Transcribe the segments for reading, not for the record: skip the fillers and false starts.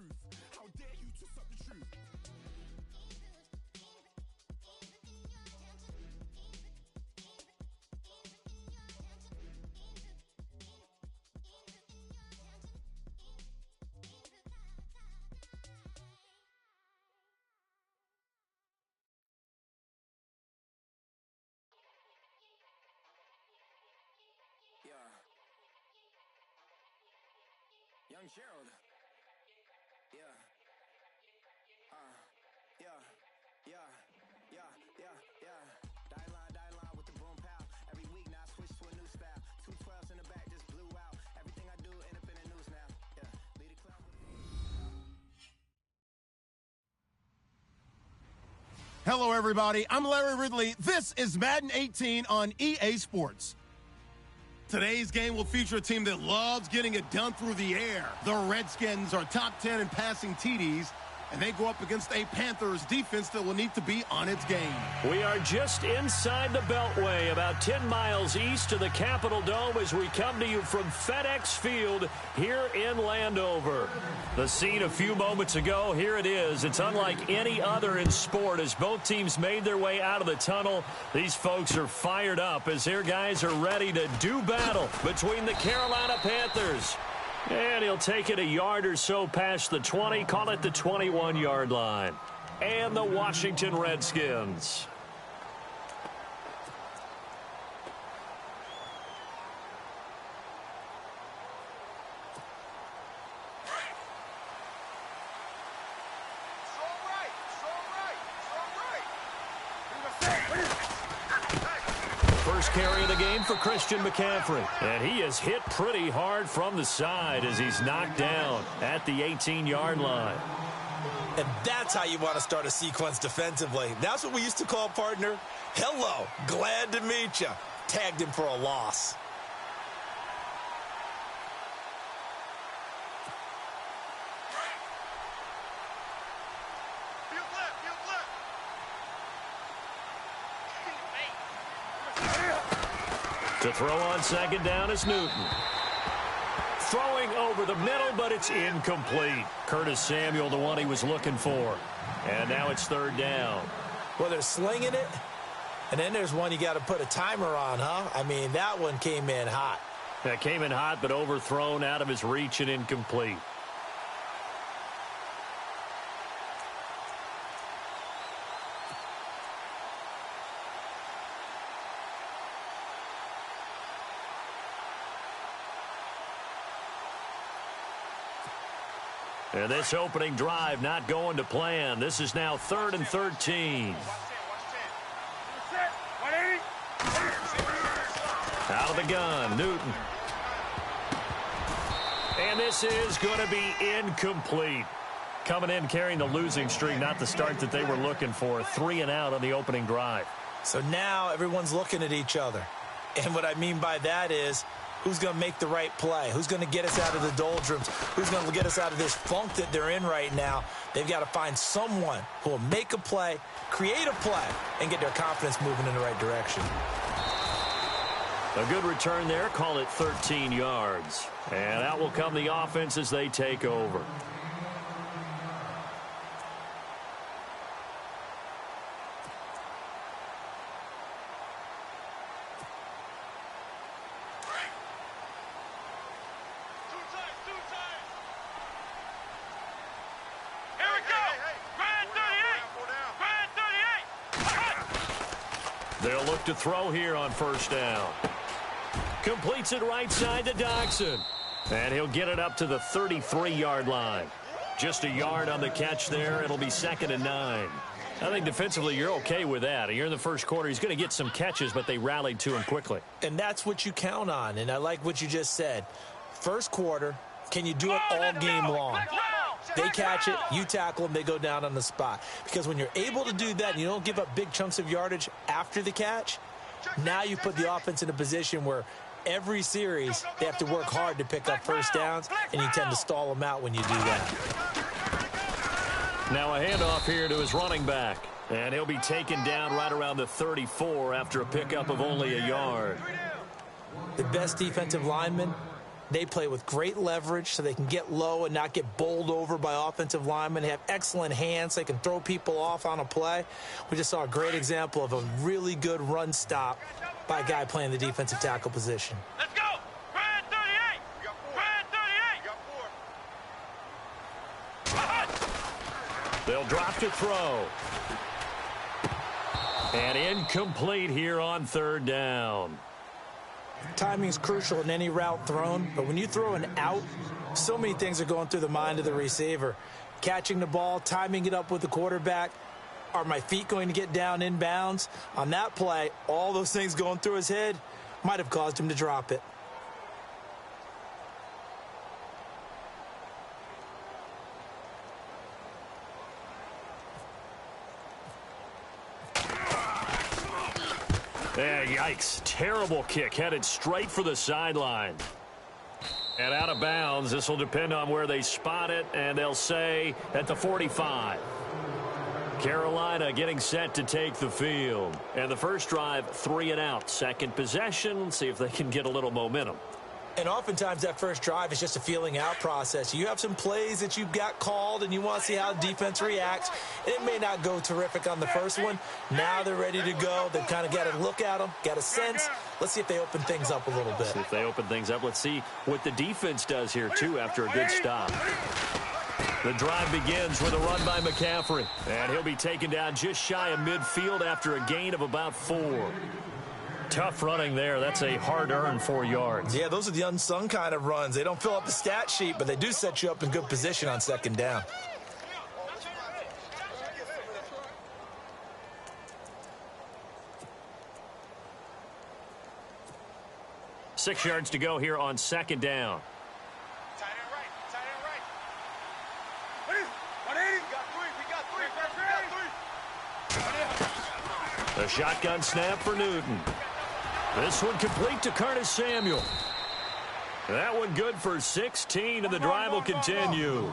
truth. How dare you twist up the truth? Young Gerald. Die line with the boom pow. Every week now I switch to a new style. 212s in the back just blew out. Everything I do end up in the news now. Lead a club. Hello, everybody. I'm Larry Ridley. This is Madden 18 on EA Sports. Today's game will feature a team that loves getting it done through the air. The Redskins are top 10 in passing TDs, and they go up against a Panthers defense that will need to be on its game. We are just inside the Beltway, about 10 miles east of the Capitol Dome as we come to you from FedEx Field here in Landover. The scene a few moments ago, here it is. It's unlike any other in sport as both teams made their way out of the tunnel. These folks are fired up as their guys are ready to do battle between the Carolina Panthers. And he'll take it a yard or so past the 20, call it the 21-yard line. And the Washington Redskins. First carry of the game for Christian McCaffrey. And he is hit pretty hard from the side as he's knocked down at the 18-yard line. And that's how you want to start a sequence defensively. That's what we used to call, partner, hello, glad to meet you. Tagged him for a loss. To throw on second down is Newton. Throwing over the middle, but it's incomplete. Curtis Samuel, the one he was looking for. And now it's third down. Well, they're slinging it, and then there's one you got to put a timer on, huh? I mean, that one came in hot. That came in hot, but overthrown out of his reach and incomplete. And this opening drive not going to plan. This is now 3rd and 13. Out of the gun, Newton. And this is going to be incomplete. Coming in carrying the losing streak, not the start that they were looking for. 3 and out on the opening drive. So now everyone's looking at each other. And what I mean by that is, who's going to make the right play? Who's going to get us out of the doldrums? Who's going to get us out of this funk that they're in right now? They've got to find someone who will make a play, create a play, and get their confidence moving in the right direction. A good return there. Call it 13 yards. And out will come the offense as they take over. They'll look to throw here on first down. Completes it right side to Dodson. And he'll get it up to the 33-yard line. Just a yard on the catch there. It'll be 2nd and 9. I think defensively you're okay with that. Here in the first quarter, he's going to get some catches, but they rallied to him quickly. And that's what you count on, and I like what you just said. First quarter, can you do it all game long? They catch it, you tackle them, they go down on the spot. Because when you're able to do that and you don't give up big chunks of yardage after the catch, now you put the offense in a position where every series they have to work hard to pick up first downs, and you tend to stall them out when you do that. Now a handoff here to his running back. And he'll be taken down right around the 34 after a pickup of only a yard. The best defensive linemen They play with great leverage so they can get low and not get bowled over by offensive linemen. They have excellent hands so they can throw people off on a play. We just saw a great example of a really good run stop by a guy playing the defensive tackle position. Let's go! Grand 38! We got 4. Grand 38! They'll drop to throw. And incomplete here on third down. Timing is crucial in any route thrown, but when you throw an out, so many things are going through the mind of the receiver. Catching the ball, timing it up with the quarterback. Are my feet going to get down in bounds? On that play, all those things going through his head might have caused him to drop it. Yikes. Terrible kick headed straight for the sideline. And out of bounds. This will depend on where they spot it, and they'll say at the 45. Carolina getting set to take the field. And the first drive, 3 and out. Second possession, see if they can get a little momentum. And oftentimes that first drive is just a feeling out process. You have some plays that you've got called and you want to see how the defense reacts. And it may not go terrific on the first one. Now they're ready to go. They've kind of got to look at them, got a sense. Let's see if they open things up a little bit. See if they open things up. Let's see what the defense does here, too, after a good stop. The drive begins with a run by McCaffrey. And he'll be taken down just shy of midfield after a gain of about 4. Tough running there. That's a hard-earned 4 yards. Yeah, those are the unsung kind of runs. They don't fill up the stat sheet, but they do set you up in good position on second down. Six yards to go here on second down. Tight end right. Tight end right. 180. We got 3. The shotgun snap for Newton. This one complete to Curtis Samuel. That one good for 16, and the drive will continue.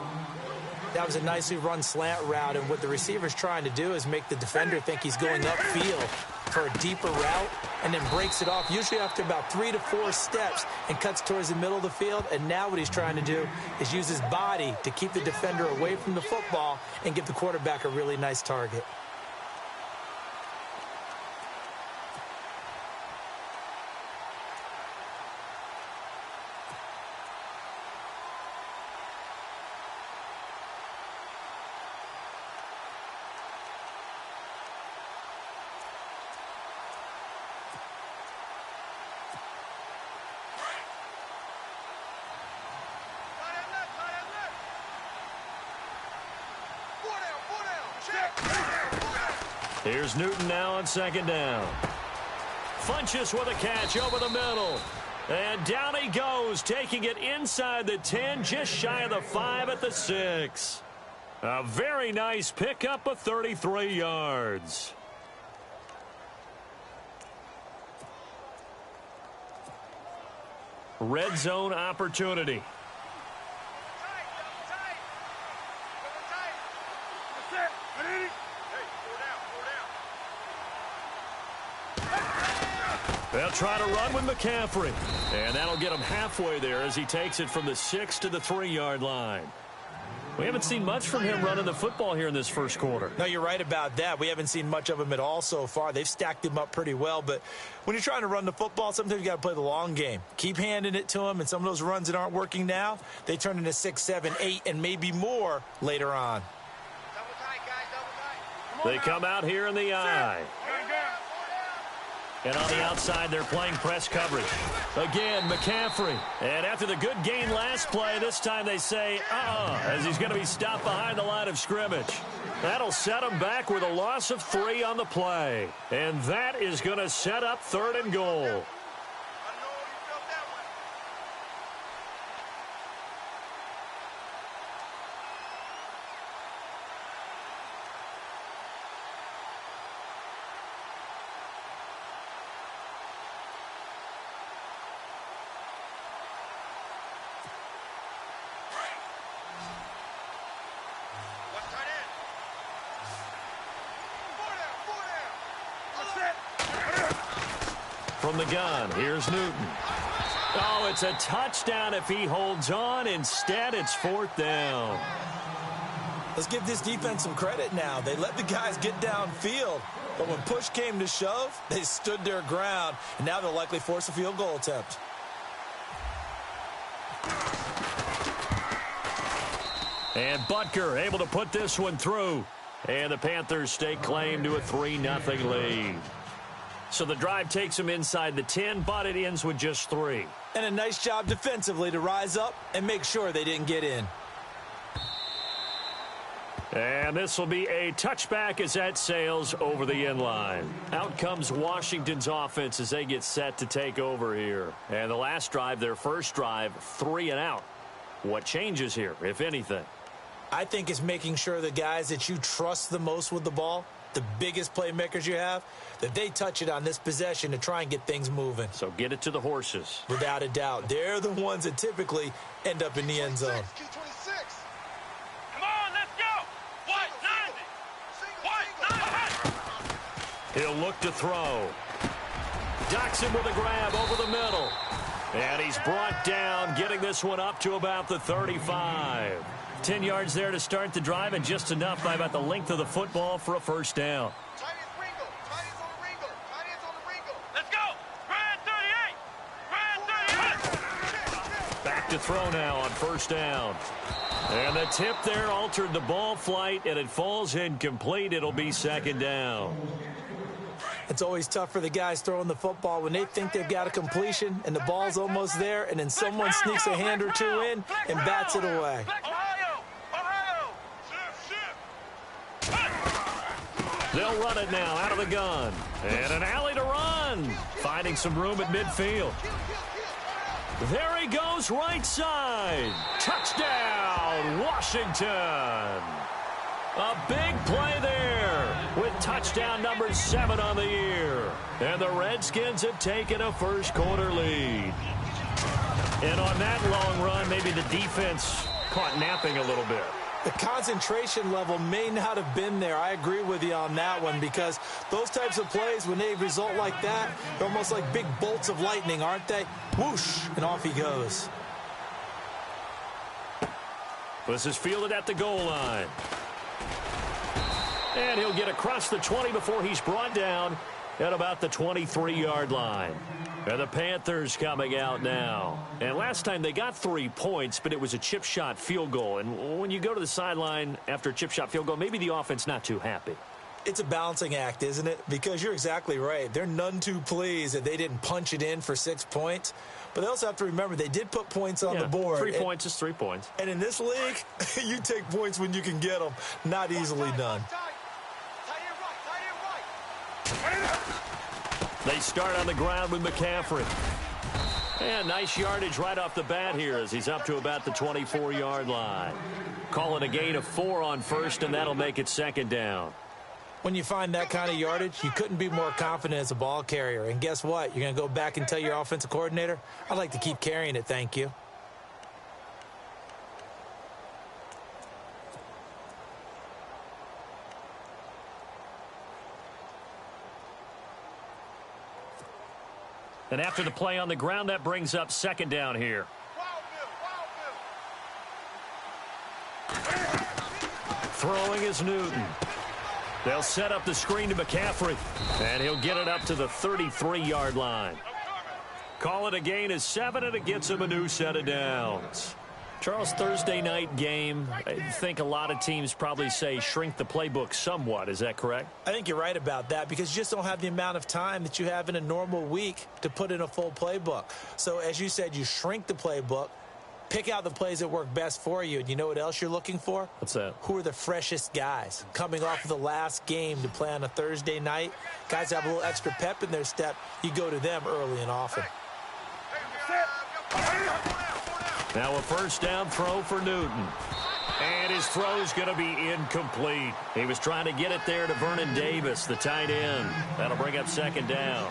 That was a nicely run slant route, and what the receiver's trying to do is make the defender think he's going upfield for a deeper route, and then breaks it off, usually after about 3 to 4 steps, and cuts towards the middle of the field. And now what he's trying to do is use his body to keep the defender away from the football and give the quarterback a really nice target. Here's Newton now on second down. Funches with a catch over the middle. And down he goes, taking it inside the 10, just shy of the 5 at the 6. A very nice pickup of 33 yards. Red zone opportunity. They'll try to run with McCaffrey. And that'll get him halfway there as he takes it from the 6 to the 3-yard line. We haven't seen much from him running the football here in this first quarter. No, you're right about that. We haven't seen much of him at all so far. They've stacked him up pretty well. But when you're trying to run the football, sometimes you got to play the long game. Keep handing it to him, and some of those runs that aren't working now, they turn into 6, 7, 8, and maybe more later on. Double tight, guys, double tight. They come out here in the eye. And on the outside, they're playing press coverage. Again, McCaffrey. And after the good gain last play, this time they say, as he's going to be stopped behind the line of scrimmage. That'll set him back with a loss of 3 on the play. And that is going to set up 3rd and goal. From the gun, here's Newton. Oh, it's a touchdown if he holds on. Instead, it's 4th down. Let's give this defense some credit now. They let the guys get downfield, but when push came to shove, they stood their ground, and now they'll likely force a field goal attempt. And Butker able to put this one through. And the Panthers stake claim to a 3-0 lead. So the drive takes them inside the 10, but it ends with just 3. And a nice job defensively to rise up and make sure they didn't get in. And this will be a touchback as that sails over the end line. Out comes Washington's offense as they get set to take over here. And the last drive, their first drive, 3 and out. What changes here, if anything? I think it's making sure the guys that you trust the most with the ball, the biggest playmakers you have, that they touch it on this possession to try and get things moving. So get it to the horses. Without a doubt. They're the ones that typically end up in the end zone. Come on, let's go. White 90. White 90. He'll look to throw. Docks him with a grab over the middle. And he's brought down, getting this one up to about the 35. 10 yards there to start the drive, and just enough by about the length of the football for a first down. Tight ends Ringo. Tight ends on the Ringo. Tight ends on the Ringo. Let's go. Brand 38. Brand 38. Back to throw now on first down. And the tip there altered the ball flight, and it falls incomplete. It'll be second down. It's always tough for the guys throwing the football when they think they've got a completion and the ball's almost there, and then someone sneaks a hand or two in and bats it away. They'll run it now out of the gun. And an alley to run. Finding some room at midfield. There he goes, right side. Touchdown, Washington. A big play there with touchdown number 7 on the year. And the Redskins have taken a first quarter lead. And on that long run, maybe the defense caught napping a little bit. The concentration level may not have been there. I agree with you on that one, because those types of plays, when they result like that, they're almost like big bolts of lightning, aren't they? Whoosh, and off he goes. This is fielded at the goal line. And he'll get across the 20 before he's brought down at about the 23-yard line. And the Panthers coming out now. And last time they got 3 points, but it was a chip shot field goal. And when you go to the sideline after a chip shot field goal, maybe the offense not too happy. It's a balancing act, isn't it? Because you're exactly right. They're none too pleased that they didn't punch it in for 6 points. But they also have to remember they did put points on the board. 3 points is 3 points. And in this league, you take points when you can get them. Not easily done. They start on the ground with McCaffrey. And nice yardage right off the bat here as he's up to about the 24-yard line. Call it a gain of 4 on first, and that'll make it second down. When you find that kind of yardage, you couldn't be more confident as a ball carrier. And guess what? You're going to go back and tell your offensive coordinator, I'd like to keep carrying it, thank you. And after the play on the ground, that brings up second down here. Throwing is Newton. They'll set up the screen to McCaffrey, and he'll get it up to the 33-yard line. Call it a gain of 7, and it gets him a new set of downs. Charles, Thursday night game, I think a lot of teams probably say shrink the playbook somewhat. Is that correct? I think you're right about that, because you just don't have the amount of time that you have in a normal week to put in a full playbook. So as you said, you shrink the playbook, pick out the plays that work best for you. And you know what else you're looking for? What's that? Who are the freshest guys coming off of the last game to play on a Thursday night? Guys have a little extra pep in their step. You go to them early and often. Now a first down throw for Newton. And his throw's going to be incomplete. He was trying to get it there to Vernon Davis, the tight end. That'll bring up second down.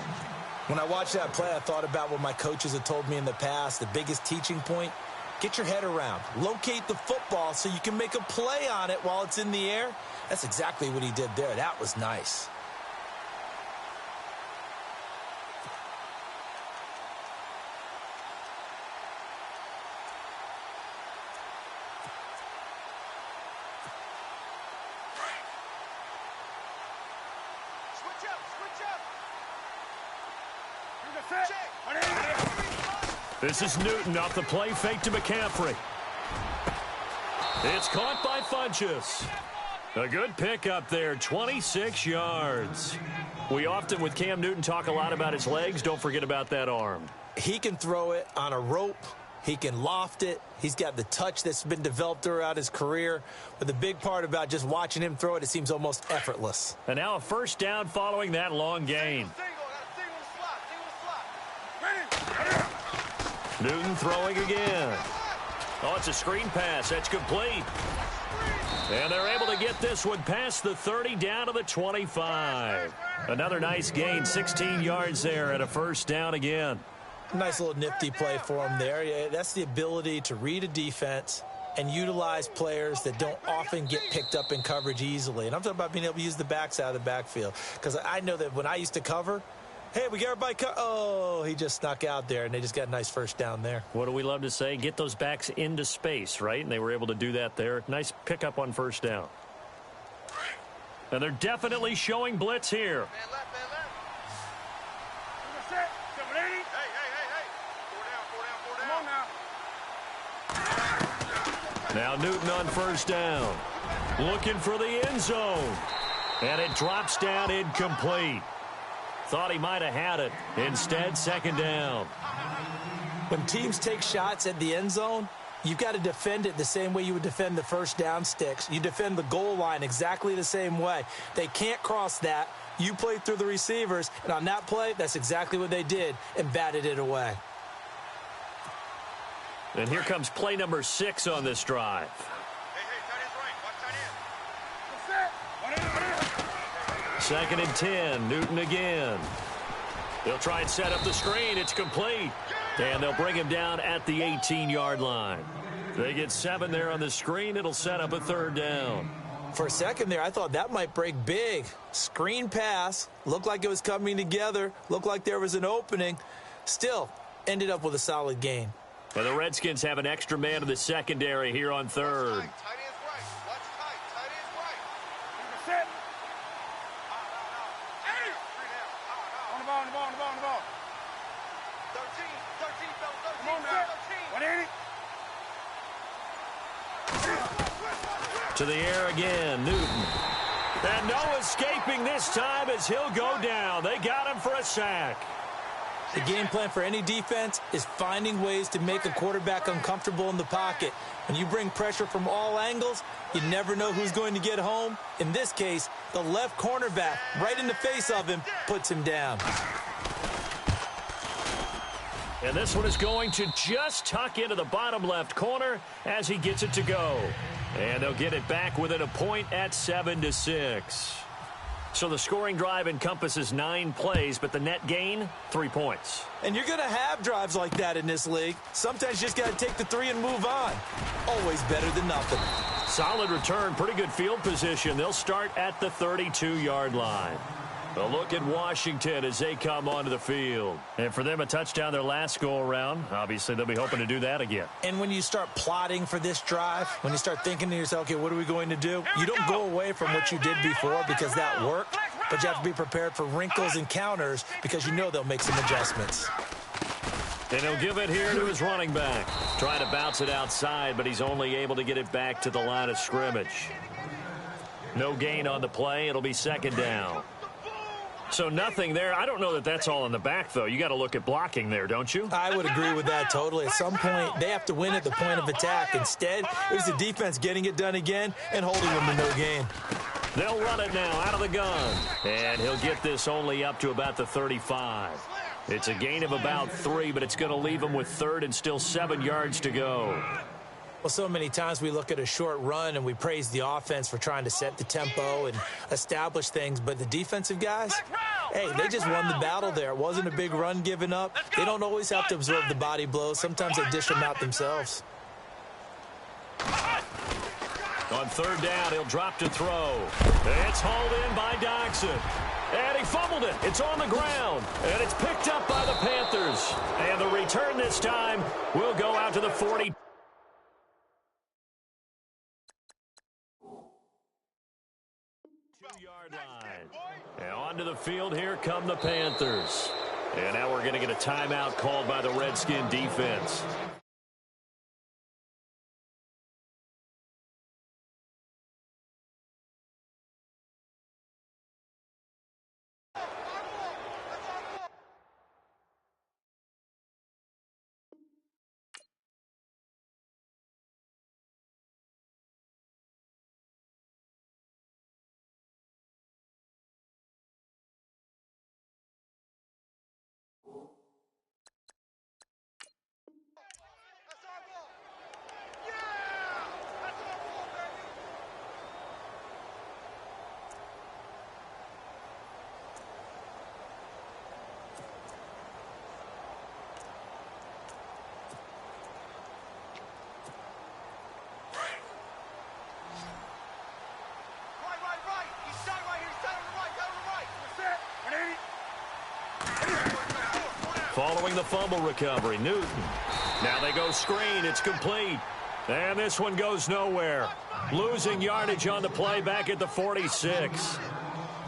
When I watched that play, I thought about what my coaches had told me in the past. The biggest teaching point, get your head around. Locate the football so you can make a play on it while it's in the air. That's exactly what he did there. That was nice. This is Newton off the play fake to McCaffrey. It's caught by Funchess. A good pickup there, 26 yards. We often, with Cam Newton, talk a lot about his legs. Don't forget about that arm. He can throw it on a rope. He can loft it. He's got the touch that's been developed throughout his career. But the big part about just watching him throw it, it seems almost effortless. And now a first down following that long gain. Newton throwing again. Oh, it's a screen pass. That's complete. And they're able to get this one past the 30 down to the 25. Another nice gain, 16 yards there and a first down again. Nice little nifty play for him there. Yeah, that's the ability to read a defense and utilize players that don't often get picked up in coverage easily. And I'm talking about being able to use the backs out of the backfield. Because I know that when I used to cover, hey, we got everybody oh, he just snuck out there, and they just got a nice first down there. What do we love to say? Get those backs into space, right? And they were able to do that there. Nice pickup on first down. And they're definitely showing blitz here. Man left. Now Newton on first down. Looking for the end zone. And it drops down incomplete. Thought he might have had it. Instead, second down. When teams take shots at the end zone, you've got to defend it the same way you would defend the first down sticks. You defend the goal line exactly the same way. They can't cross that. You play through the receivers, and on that play, that's exactly what they did and batted it away. And here comes play number 6 on this drive. Second and 10, Newton again. They'll try and set up the screen. It's complete. And they'll bring him down at the 18-yard line. They get 7 there on the screen. It'll set up a third down. For a second there, I thought that might break big. Screen pass. Looked like it was coming together. Looked like there was an opening. Still, ended up with a solid gain. And the Redskins have an extra man in the secondary here on third. To the air again, Newton. And no escaping this time as he'll go down. They got him for a sack. The game plan for any defense is finding ways to make a quarterback uncomfortable in the pocket. When you bring pressure from all angles, you never know who's going to get home. In this case, the left cornerback, right in the face of him, puts him down. And this one is going to just tuck into the bottom left corner as he gets it to go. And they'll get it back within a point at 7-6. So the scoring drive encompasses 9 plays, but the net gain, 3 points. And you're going to have drives like that in this league. Sometimes you just got to take the 3 and move on. Always better than nothing. Solid return, pretty good field position. They'll start at the 32-yard line. A look at Washington as they come onto the field. And for them, a touchdown their last go-around. Obviously, they'll be hoping to do that again. And when you start plotting for this drive, when you start thinking to yourself, okay, what are we going to do? You don't go away from what you did before because that worked, but you have to be prepared for wrinkles and counters because you know they'll make some adjustments. And he'll give it here to his running back. Trying to bounce it outside, but he's only able to get it back to the line of scrimmage. No gain on the play. It'll be second down. So nothing there. I don't know that that's all in the back, though. You got to look at blocking there, don't you? I would agree with that totally. At some point, they have to win at the point of attack. Instead, it was the defense getting it done again and holding them to no gain. They'll run it now out of the gun. And he'll get this only up to about the 35. It's a gain of about 3, but it's going to leave him with third and still 7 yards to go. Well, so many times we look at a short run and we praise the offense for trying to set the tempo and establish things. But the defensive guys, hey, they just won the battle there. It wasn't a big run given up. They don't always have to absorb the body blows. Sometimes they dish them out themselves. On third down, he'll drop to throw. It's hauled in by Doxson. And he fumbled it. It's on the ground. And it's picked up by the Panthers. And the return this time will go out to the 40. 2-yard line. And onto the field, here come the Panthers. And now we're going to get a timeout called by the Redskin defense. Following the fumble recovery, Newton. Now they go screen. It's complete. And this one goes nowhere. Losing yardage on the play back at the 46.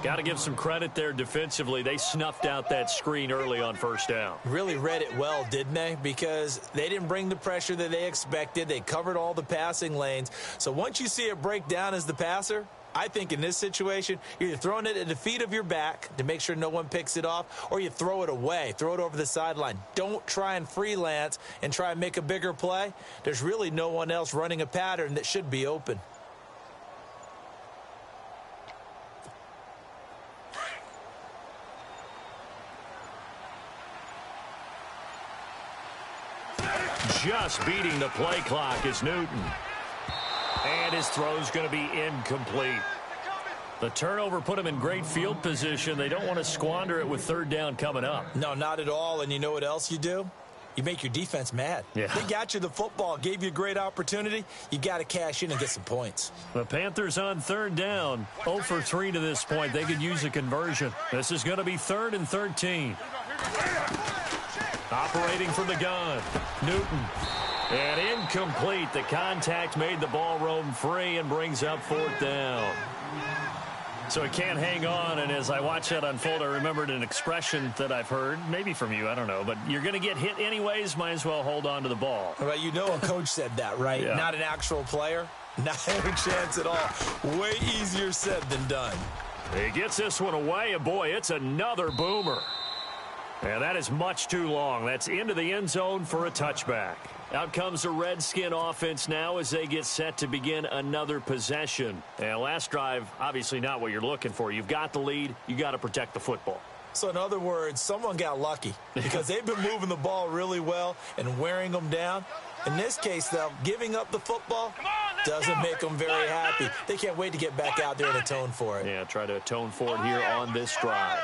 Got to give some credit there defensively. They snuffed out that screen early on first down. Really read it well, didn't they? Because they didn't bring the pressure that they expected. They covered all the passing lanes. So once you see it break down as the passer, I think in this situation, you're either throwing it at the feet of your back to make sure no one picks it off, or you throw it away, throw it over the sideline. Don't try and freelance and try and make a bigger play. There's really no one else running a pattern that should be open. Just beating the play clock is Newton. And his throw's going to be incomplete. The turnover put him in great field position. They don't want to squander it with third down coming up. No, not at all. And you know what else you do? You make your defense mad. Yeah. They got you the football, gave you a great opportunity. You got to cash in and get some points. The Panthers on third down. 0 for 3 to this point. They could use a conversion. This is going to be 3rd and 13. Operating from the gun, Newton. And incomplete. The contact made the ball roam free and brings up 4th down. So it can't hang on, and as I watch that unfold, I remembered an expression that I've heard, maybe from you, I don't know, but you're going to get hit anyways, might as well hold on to the ball. Well, you know a coach said that, right? Yeah. Not an actual player. Not a chance at all. Way easier said than done. He gets this one away, and boy, it's another boomer. And that is much too long. That's into the end zone for a touchback. Out comes the Redskin offense now as they get set to begin another possession. And last drive, obviously not what you're looking for. You've got the lead. You got to protect the football. So in other words, someone got lucky because they've been moving the ball really well and wearing them down. In this case, though, giving up the football doesn't make them very happy. They can't wait to get back out there and atone for it. Yeah, try to atone for it here on this drive.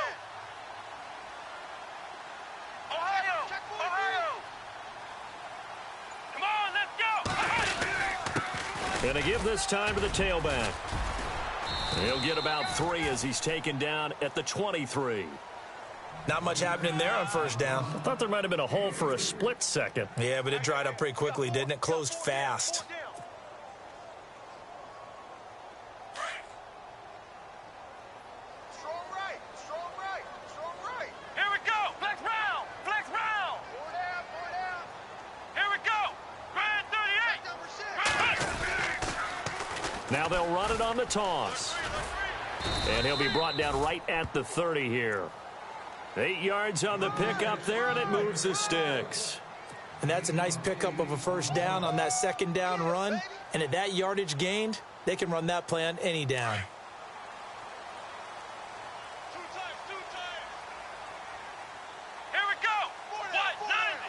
Going to give this time to the tailback. He'll get about 3 as he's taken down at the 23. Not much happening there on first down. I thought there might have been a hole for a split second. Yeah, but it dried up pretty quickly, didn't it? Closed fast. Strong right, strong right, strong right. Here we go. Flex round, flex round. Four down. Here we go. Grand 38. Number 6. Now they'll run it on the toss. And he'll be brought down right at the 30 here. 8 yards on the pickup there, and it moves the sticks. And that's a nice pickup of a first down on that second down run. And at that yardage gained, they can run that play on any down. Two times. Here we go. What? 90.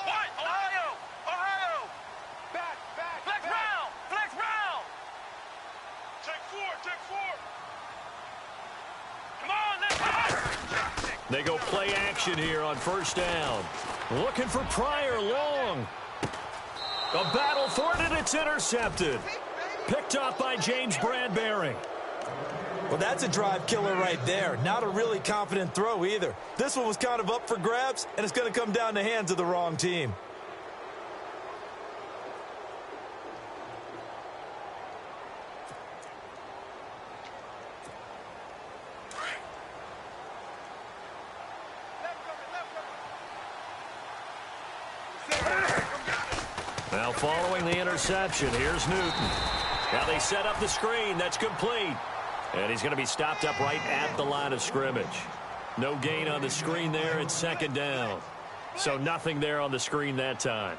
What? Ohio. Back. Flex round. Take four. Come on, let's go. They go play action here on first down. Looking for Pryor long. A battle for it, and it's intercepted. Picked off by James Bradbury. Well, that's a drive killer right there. Not a really confident throw either. This one was kind of up for grabs, and it's going to come down the hands of the wrong team. Now following the interception, here's Newton. Now they set up the screen. That's complete. And he's going to be stopped up right at the line of scrimmage. No gain on the screen there. It's second down. So nothing there on the screen that time.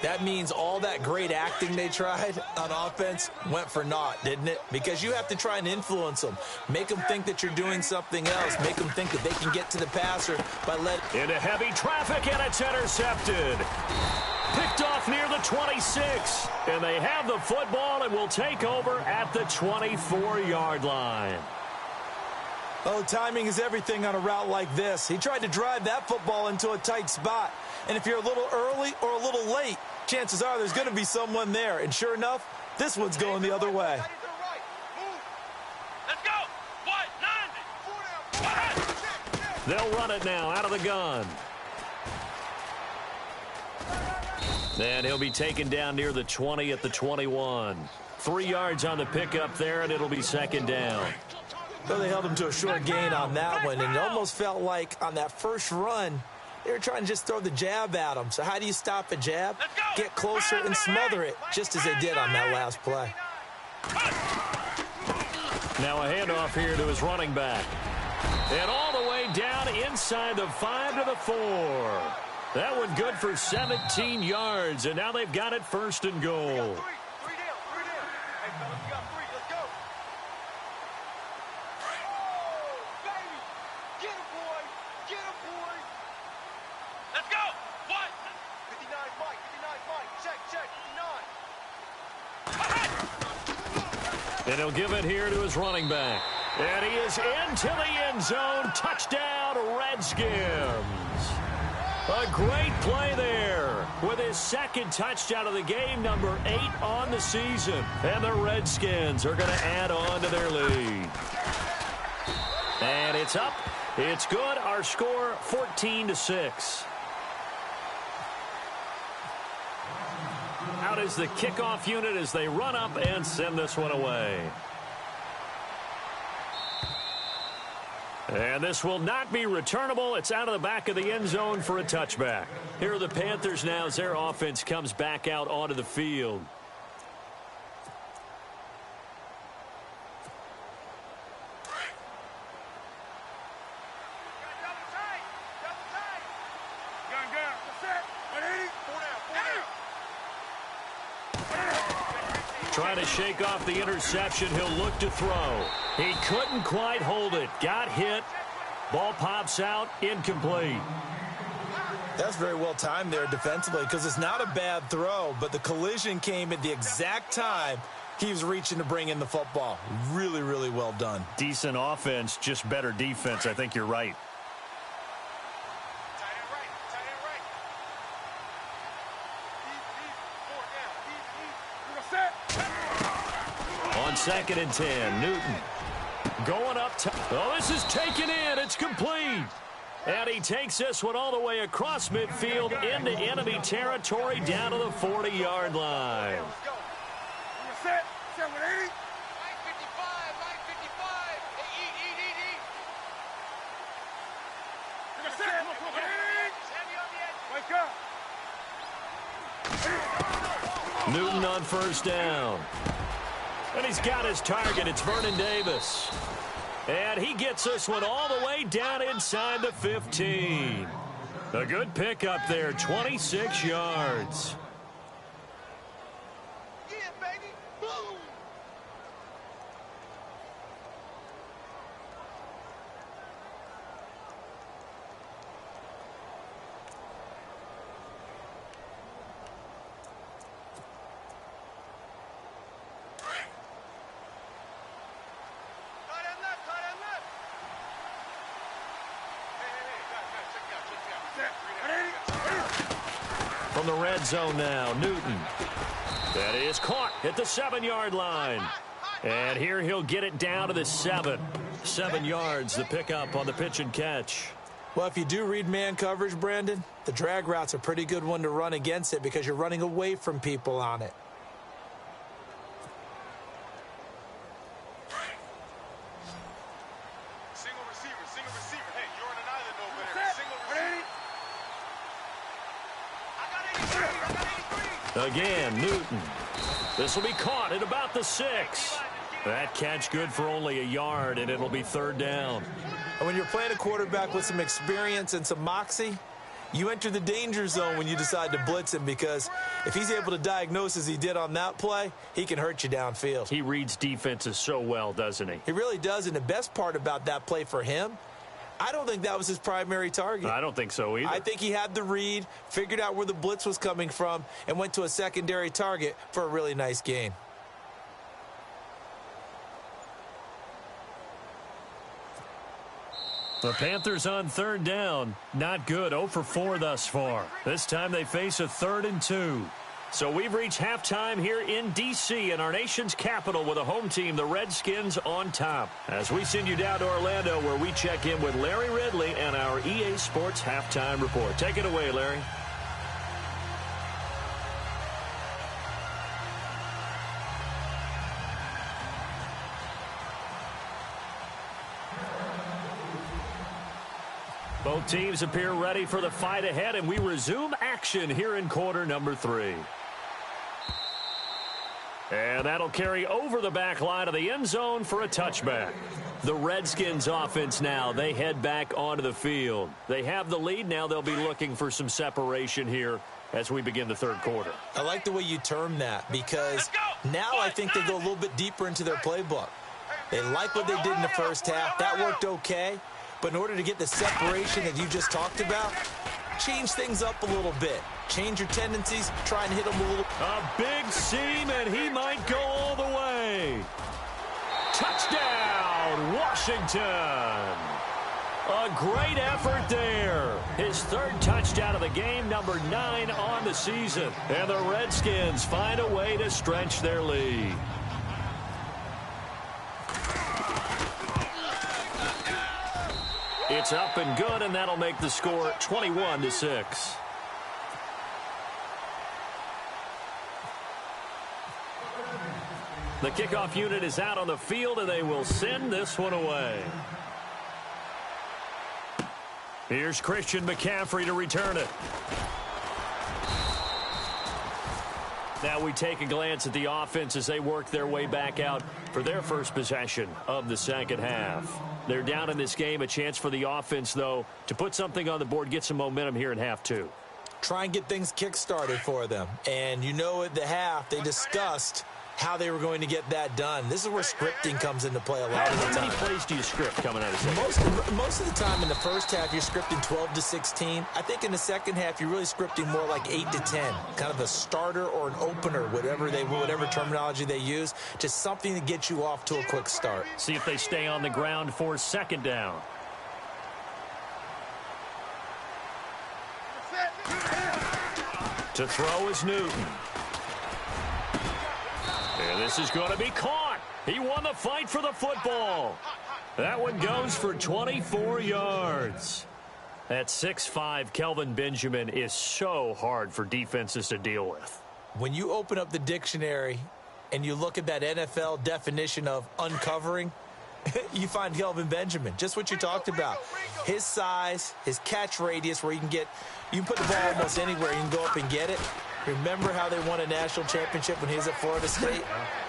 That means all that great acting they tried on offense went for naught, didn't it? Because you have to try and influence them. Make them think that you're doing something else. Make them think that they can get to the passer by letting... Into heavy traffic, and it's intercepted. Picked off near the 26. And they have the football and will take over at the 24-yard line. Oh, timing is everything on a route like this. He tried to drive that football into a tight spot. And if you're a little early or a little late, chances are there's going to be someone there. And sure enough, this one's going the other way. Let's go. What? 90. They'll run it now out of the gun. And he'll be taken down near the 20 at the 21. 3 yards on the pickup there, and it'll be second down. Well, they held him to a short gain on that one, and it almost felt like on that first run, they were trying to just throw the jab at him. So how do you stop a jab? Get closer and smother it, just as they did on that last play. Now a handoff here to his running back. And all the way down inside the 5 to the 4. That one good for 17 yards, and now they've got it first and goal. And he'll give it here to his running back. And he is into the end zone. Touchdown, Redskins. A great play there with his second touchdown of the game, number 8 on the season. And the Redskins are going to add on to their lead. And it's up. It's good. Our score, 14-6. Out is the kickoff unit as they run up and send this one away. And this will not be returnable. It's out of the back of the end zone for a touchback. Here are the Panthers now as their offense comes back out onto the field. Trying to shake off the interception. He'll look to throw. He couldn't quite hold it. Got hit. Ball pops out. Incomplete. That's very well timed there defensively because it's not a bad throw, but the collision came at the exact time he was reaching to bring in the football. Really, really well done. Decent offense, just better defense. I think you're right. On 2nd and 10, Newton going up top. Oh, this is taken in. It's complete. And he takes this one all the way across midfield into enemy territory down to the 40-yard line. Newton on first down. And he's got his target. It's Vernon Davis. And he gets this one all the way down inside the 15. A good pickup there, 26 yards. Yeah, baby. Boom. From the red zone now, Newton. That is caught at the 7-yard line. And here he'll get it down to the 7. 7 yards, the pickup on the pitch and catch. Well, if you do read man coverage, Brandon, the drag route's a pretty good one to run against it because you're running away from people on it. Single receiver. Hey, you're on an island over there. Single receiver. Again, Newton. This will be caught at about the 6. That catch good for only a yard, and it'll be 3rd down. And when you're playing a quarterback with some experience and some moxie, you enter the danger zone when you decide to blitz him, because if he's able to diagnose as he did on that play, he can hurt you downfield. He reads defenses so well, doesn't he? He really does, and the best part about that play for him, I don't think that was his primary target. I don't think so either. I think he had the read, figured out where the blitz was coming from, and went to a secondary target for a really nice gain. The Panthers on 3rd down. Not good. 0 for 4 thus far. This time they face a 3rd and 2. So we've reached halftime here in D.C. in our nation's capital with a home team, the Redskins, on top. As we send you down to Orlando, where we check in with Larry Ridley and our EA Sports Halftime Report. Take it away, Larry. Both teams appear ready for the fight ahead, and we resume action here in quarter number 3. And that'll carry over the back line of the end zone for a touchback. The Redskins offense now, they head back onto the field. They have the lead. Now they'll be looking for some separation here as we begin the 3rd quarter. I like the way you term that, because now I think they go a little bit deeper into their playbook. They like what they did in the first half. That worked okay. But in order to get the separation that you just talked about, change things up a little bit. Change your tendencies, try and hit them a little. A big seam, and he might go all the way. Touchdown, Washington. A great effort there. His 3rd touchdown of the game, number 9 on the season. And the Redskins find a way to stretch their lead. It's up and good, and that'll make the score 21-6. The kickoff unit is out on the field, and they will send this one away. Here's Christian McCaffrey to return it. Now we take a glance at the offense as they work their way back out for their first possession of the second half. They're down in this game. A chance for the offense, though, to put something on the board, get some momentum here in half 2. Try and get things kick-started for them. And you know at the half, they discussed how they were going to get that done. This is where scripting comes into play a lot of the time. How many plays do you script coming out of second? Most of the time in the first half, you're scripting 12 to 16. I think in the second half, you're really scripting more like 8 to 10. Kind of a starter or an opener, whatever terminology they use, just something to get you off to a quick start. See if they stay on the ground for 2nd down. To throw is Newton. And this is going to be caught. He won the fight for the football. That one goes for 24 yards. That 6'5" Kelvin Benjamin is so hard for defenses to deal with. When you open up the dictionary and you look at that NFL definition of uncovering, you find Kelvin Benjamin, just what you talked about. His size, his catch radius, where you can put the ball almost anywhere. You can go up and get it. Remember how they won a national championship when he was at Florida State?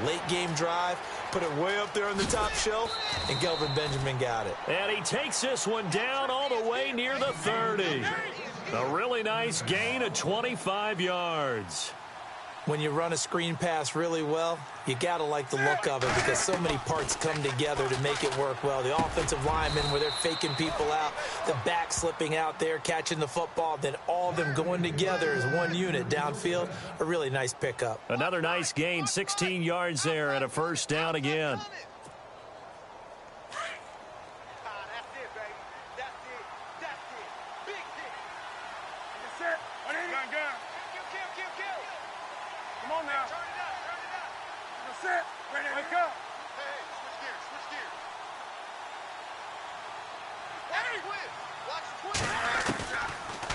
Late game drive, put it way up there on the top shelf, and Kelvin Benjamin got it. And he takes this one down all the way near the 30. A really nice gain of 25 yards. When you run a screen pass really well, you got to like the look of it, because so many parts come together to make it work well. The offensive linemen, where they're faking people out, the back slipping out there, catching the football, then all of them going together as one unit downfield. A really nice pickup. Another nice gain, 16 yards there, and a 1st down again.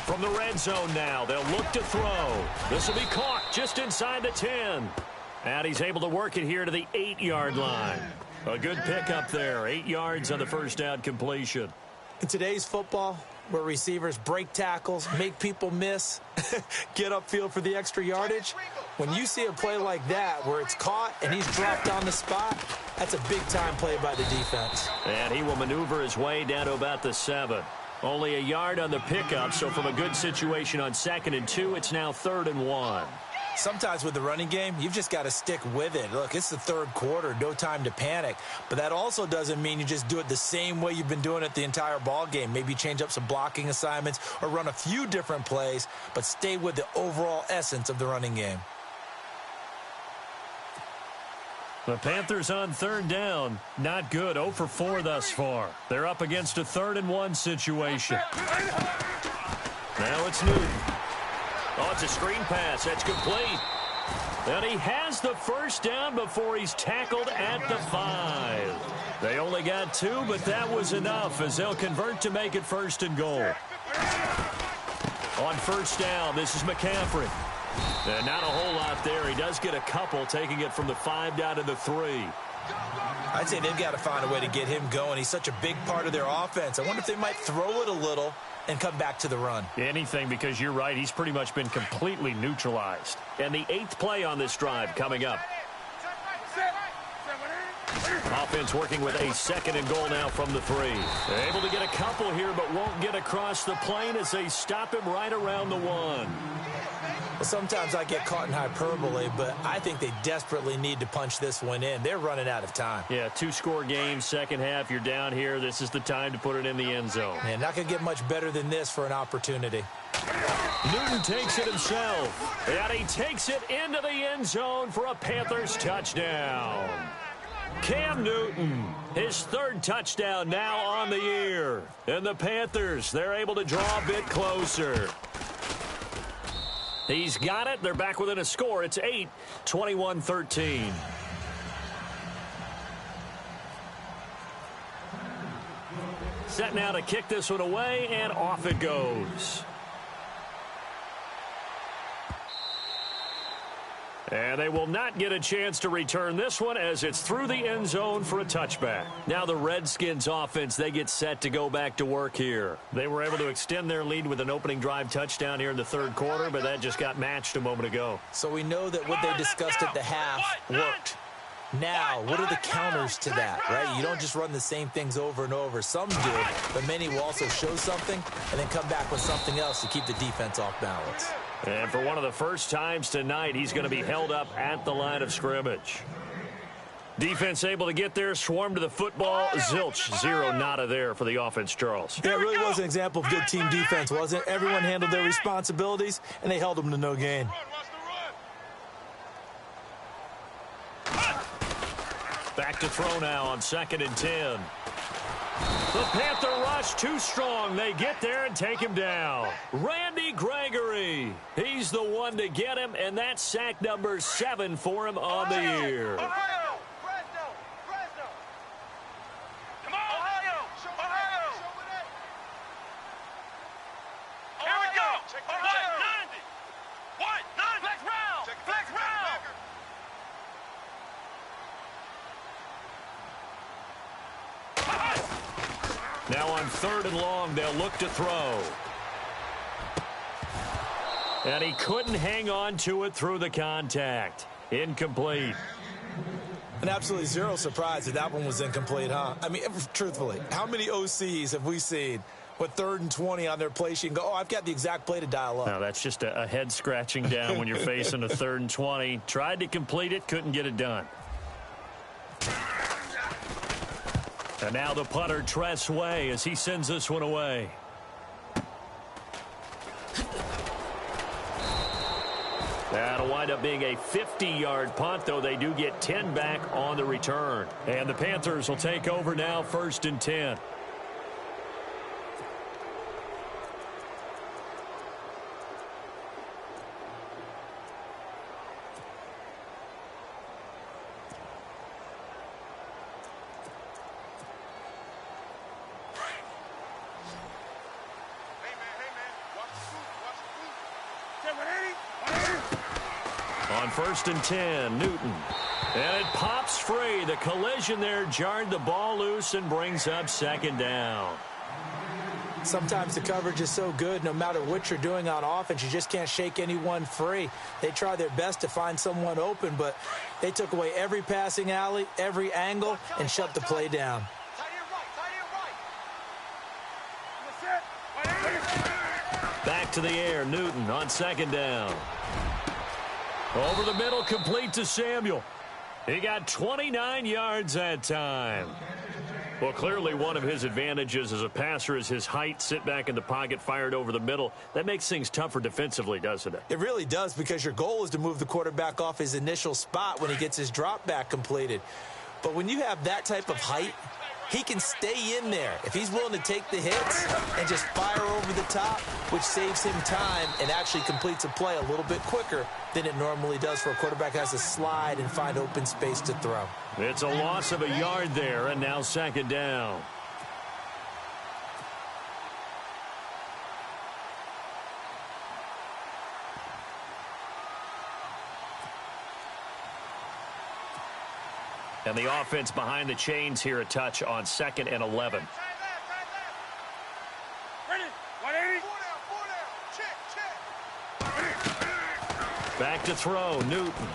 From the red zone now, they'll look to throw. This will be caught just inside the 10. And he's able to work it here to the 8-yard line. A good pickup there, 8 yards on the 1st down completion. In today's football, where receivers break tackles, make people miss, get upfield for the extra yardage, when you see a play like that where it's caught and he's dropped on the spot, that's a big-time play by the defense. And he will maneuver his way down to about the 7. Only a yard on the pickup, so from a good situation on 2nd and 2, it's now 3rd and 1. Sometimes with the running game, you've just got to stick with it. Look, it's the 3rd quarter, no time to panic. But that also doesn't mean you just do it the same way you've been doing it the entire ball game. Maybe change up some blocking assignments or run a few different plays, but stay with the overall essence of the running game. The Panthers on 3rd down. Not good. 0 for 4 thus far. They're up against a 3rd and 1 situation. Now it's Newton. Oh, it's a screen pass. That's complete. And he has the first down before he's tackled at the 5. They only got 2, but that was enough as they'll convert to make it 1st and goal. On 1st down, this is McCaffrey. And not a whole lot there. He does get a couple, taking it from the 5 down to the 3. I'd say they've got to find a way to get him going. He's such a big part of their offense. I wonder if they might throw it a little and come back to the run. Anything, because you're right. He's pretty much been completely neutralized. And the 8th play on this drive coming up. Offense working with a 2nd and goal now from the 3. They're able to get a couple here, but won't get across the plane as they stop him right around the 1. Well, sometimes I get caught in hyperbole, but I think they desperately need to punch this one in. They're running out of time. Yeah, 2-score game, second half. You're down here. This is the time to put it in the end zone. Man, not going to get much better than this for an opportunity. Newton takes it himself, and he takes it into the end zone for a Panthers touchdown. Cam Newton, his 3rd touchdown now on the year. And the Panthers, they're able to draw a bit closer. He's got it. They're back within a score. It's 8, 21-13. Set now to kick this one away, and off it goes. And they will not get a chance to return this one as it's through the end zone for a touchback. Now the Redskins offense, they get set to go back to work here. They were able to extend their lead with an opening drive touchdown here in the 3rd quarter, but that just got matched a moment ago. So we know that what they discussed at the half worked. Now, what are the counters to that, right? You don't just run the same things over and over. Some do, but many will also show something and then come back with something else to keep the defense off balance. And for one of the first times tonight, he's going to be held up at the line of scrimmage. Defense able to get there, swarm to the football. Zilch, 0 nada there for the offense, Charles. Yeah, it really was an example of good team defense, wasn't it? Everyone handled their responsibilities, and they held them to no gain. Back to throw now on 2nd and 10. The Panther rush too strong. They get there and take him down. Randy Gregory. He's the one to get him, and that's sack number 7 for him on the year. Ohio! Fresno! Come on! Ohio! Here we go! Ohio! 90! What? 90! Flex round! Now on 3rd and long, they'll look to throw. And he couldn't hang on to it through the contact. Incomplete. And absolutely zero surprise that one was incomplete, huh? I mean, truthfully, how many OCs have we seen with 3rd and 20 on their play sheet and go, oh, I've got the exact play to dial up? No, that's just a head scratching down when you're facing a 3rd and 20. Tried to complete it, couldn't get it done. And now the punter, Tress Way, as he sends this one away. That'll wind up being a 50-yard punt, though they do get 10 back on the return. And the Panthers will take over now, 1st and 10. On 1st and 10, Newton. And it pops free. The collision there jarred the ball loose and brings up 2nd down. Sometimes the coverage is so good, no matter what you're doing on offense, you just can't shake anyone free. They try their best to find someone open, but they took away every passing alley, every angle, and shut the play down. Back to the air, Newton on second down. Over the middle, complete to Samuel. He got 29 yards that time. Well, clearly one of his advantages as a passer is his height. Sit back in the pocket, fired over the middle. That makes things tougher defensively, doesn't it? It really does, because your goal is to move the quarterback off his initial spot when he gets his drop back completed. But when you have that type of height, he can stay in there if he's willing to take the hits and just fire over the top, which saves him time and actually completes a play a little bit quicker than it normally does for a quarterback who has to slide and find open space to throw. It's a loss of a yard there, and now second down. And the offense behind the chains here, a touch on 2nd and 11. Ready? 180. Check. Back to throw, Newton.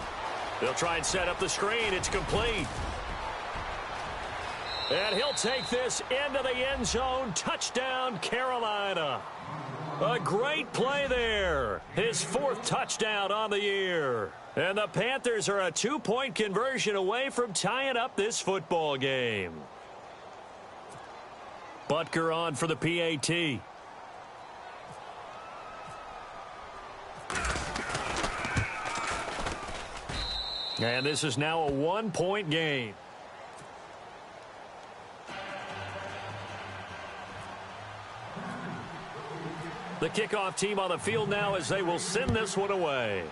They'll try and set up the screen. It's complete. And he'll take this into the end zone. Touchdown, Carolina. A great play there. His 4th touchdown on the year. And the Panthers are a 2-point conversion away from tying up this football game. Butker on for the PAT. And this is now a 1-point game. The kickoff team on the field now as they will send this one away.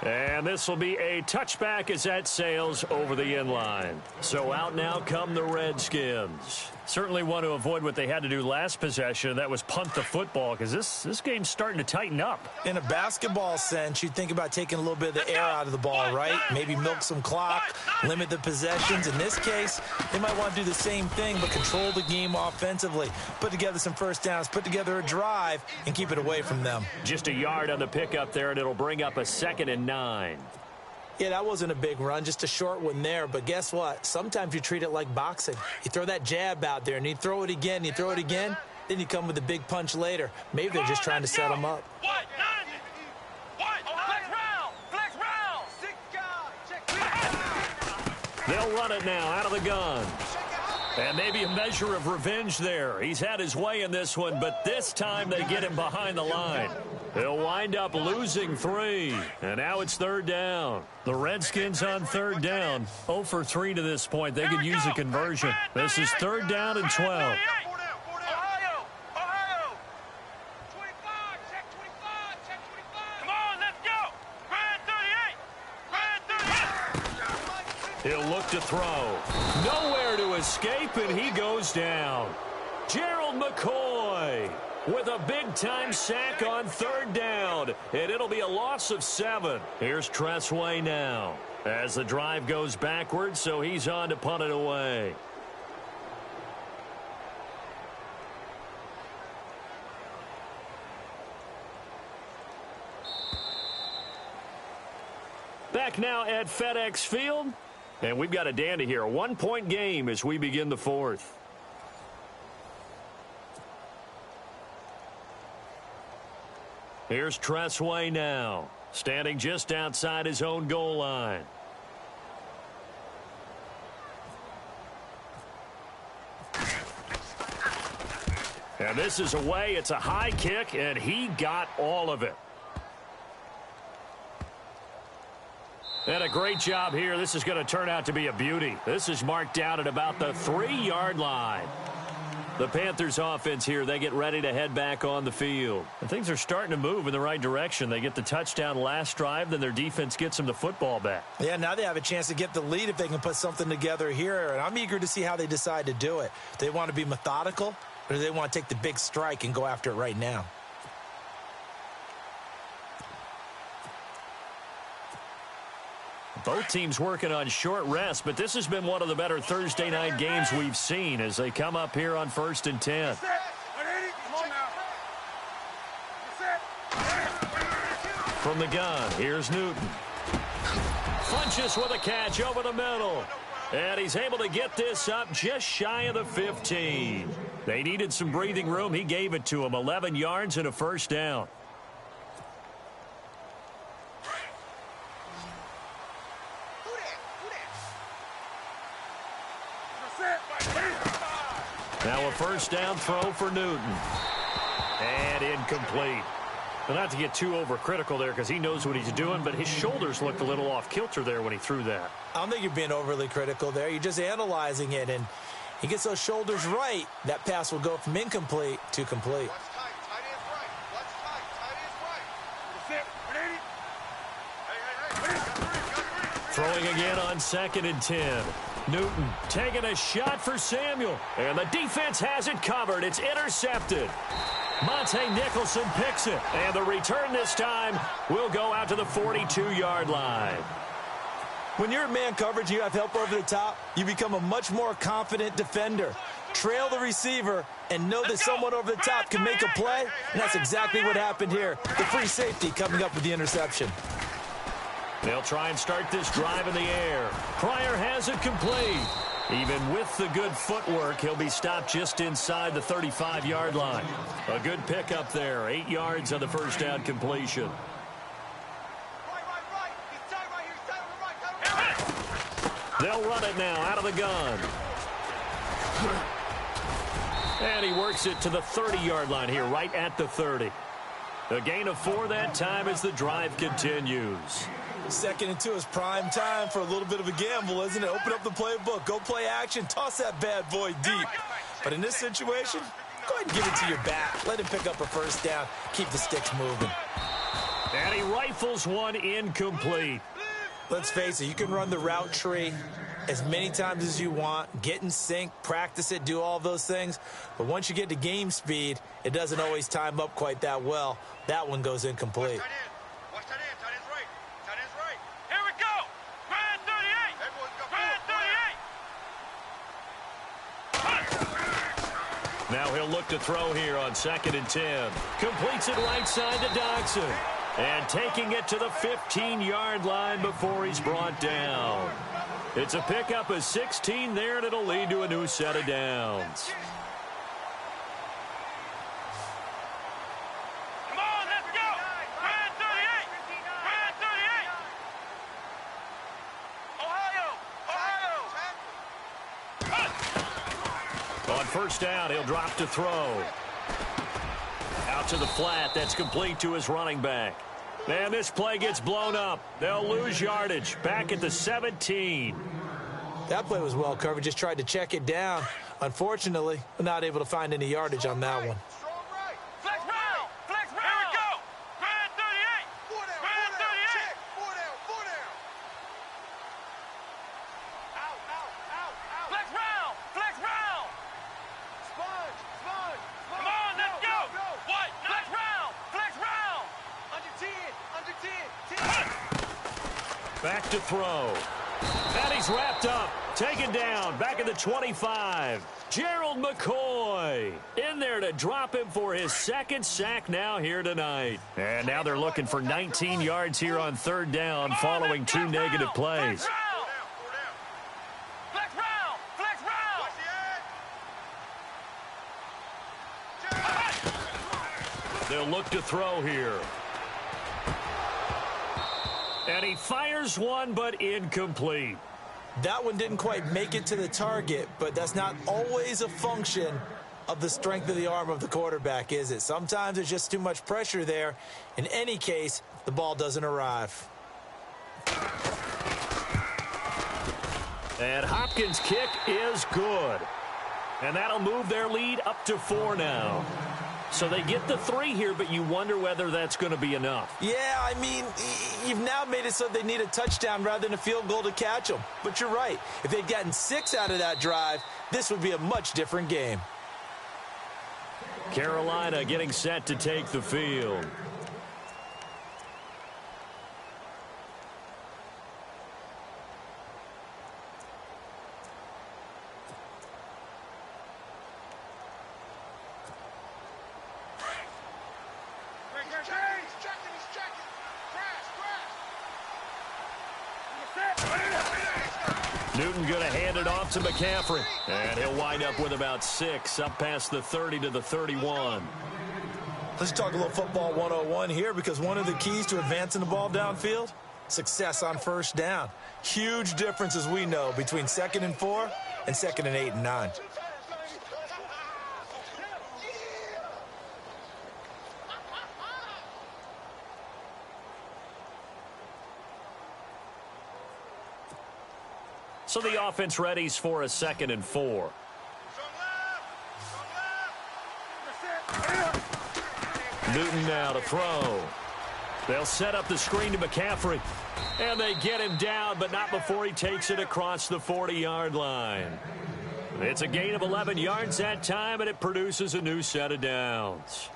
And this will be a touchback as that sails over the end line. So out now come the Redskins. Certainly want to avoid what they had to do last possession. That was punt the football, because this game's starting to tighten up. In a basketball sense, you think about taking a little bit of the air out of the ball, right? Maybe milk some clock, limit the possessions. In this case, they might want to do the same thing, but control the game offensively. Put together some first downs, put together a drive, and keep it away from them. Just a yard on the pickup there, and it'll bring up a 2nd and 9. Yeah, that wasn't a big run, just a short one there. But guess what? Sometimes you treat it like boxing. You throw that jab out there, and you throw it again, then you come with a big punch later. Maybe they're just trying to set him up. They'll run it now out of the gun. And maybe a measure of revenge there. He's had his way in this one, but this time they get him behind the line. He'll wind up losing 3. And now it's 3rd down. The Redskins on 3rd down. 0 for 3 to this point. They could use a conversion. This is 3rd down and 12. He'll look to throw. Nowhere to escape, and he goes down. Gerald McCoy with a big-time sack on 3rd down, and it'll be a loss of 7. Here's Tressway now as the drive goes backwards, so he's on to punt it away. Back now at FedEx Field. And we've got a dandy here. A 1-point game as we begin the 4th. Here's Tressway now, standing just outside his own goal line. And this is away. It's a high kick, and he got all of it. And a great job here. This is going to turn out to be a beauty. This is marked down at about the 3-yard line. The Panthers offense here, they get ready to head back on the field. And things are starting to move in the right direction. They get the touchdown last drive, then their defense gets them the football back. Yeah, now they have a chance to get the lead if they can put something together here. And I'm eager to see how they decide to do it. Do they want to be methodical, or do they want to take the big strike and go after it right now? Both teams working on short rest, but this has been one of the better Thursday night games we've seen as they come up here on 1st and 10. From the gun, here's Newton. Flinches with a catch over the middle. And he's able to get this up just shy of the 15. They needed some breathing room. He gave it to them. 11 yards and a first down. Now a first down throw for Newton. And incomplete. Well, not to get too overcritical there because he knows what he's doing, but his shoulders looked a little off kilter there when he threw that. I don't think you're being overly critical there. You're just analyzing it, and he gets those shoulders right. That pass will go from incomplete to complete. Throwing again on 2nd and 10. Newton taking a shot for Samuel. And the defense has it covered. It's intercepted. Monte Nicholson picks it. And the return this time will go out to the 42-yard line. When you're in man coverage, you have help over the top, you become a much more confident defender. Trail the receiver and know that someone over the top can make a play, and that's exactly what happened here. The free safety coming up with the interception. They'll try and start this drive in the air. Pryor has it complete. Even with the good footwork, he'll be stopped just inside the 35-yard line. A good pickup there. 8 yards on the first down completion. They'll run it now out of the gun. And he works it to the 30-yard line here, right at the 30. A gain of 4 that time as the drive continues. 2nd and 2 is prime time for a little bit of a gamble, isn't it? Open up the playbook, go play action, toss that bad boy deep. But in this situation, go ahead and give it to your back. Let him pick up a first down, keep the sticks moving. And he rifles one incomplete. Let's face it, you can run the route tree as many times as you want, get in sync, practice it, do all those things. But once you get to game speed, it doesn't always time up quite that well. That one goes incomplete. Watch that in. Tight end's right. Tight end's right. Here we go. Grand 38. Grand 38. Now he'll look to throw here on 2nd and 10. Completes it right side to Dodson. And taking it to the 15-yard line before he's brought down. It's a pickup of 16 there, and it'll lead to a new set of downs. Come on, let's go. Grand 38. Grand 38. Ohio. On first down, he'll drop to throw. Out to the flat. That's complete to his running back. And this play gets blown up. They'll lose yardage. Back at the 17. That play was well covered. Just tried to check it down. Unfortunately, we're not able to find any yardage on that one. Strong right. Flex round. Flex round. Here we go. Grand 38. Grand 38. Check. 4 down. 4 down. Out. Flex round. Flex round. Sponge. Come on, let's go. What? Flex round. Flex round. Under 10. Under 10. Back to throw. And he's wrapped up. Taken down. Back at the 25. Gerald McCoy in there to drop him for his 2nd sack now here tonight. And now they're looking for 19 yards here on 3rd down following 2 negative plays. Flex round. Flex round. They'll look to throw here. And he fires one, but incomplete. That one didn't quite make it to the target, but that's not always a function of the strength of the arm of the quarterback, is it? Sometimes there's just too much pressure there. In any case, the ball doesn't arrive. And Hopkins' kick is good. And that'll move their lead up to 4 now. So they get the 3 here, but you wonder whether that's going to be enough. Yeah, I mean, you've now made it so they need a touchdown rather than a field goal to catch them. But you're right. If they'd gotten 6 out of that drive, this would be a much different game. Carolina getting set to take the field. Newton going to hand it off to McCaffrey. And he'll wind up with about 6, up past the 30 to the 31. Let's talk a little football 101 here, because one of the keys to advancing the ball downfield, success on first down. Huge difference, as we know, between 2nd and 4 and 2nd and 8 and 9. So the offense readies for a 2nd and 4. Newton now to throw. They'll set up the screen to McCaffrey. And they get him down, but not before he takes it across the 40-yard line. It's a gain of 11 yards that time, and it produces a new set of downs.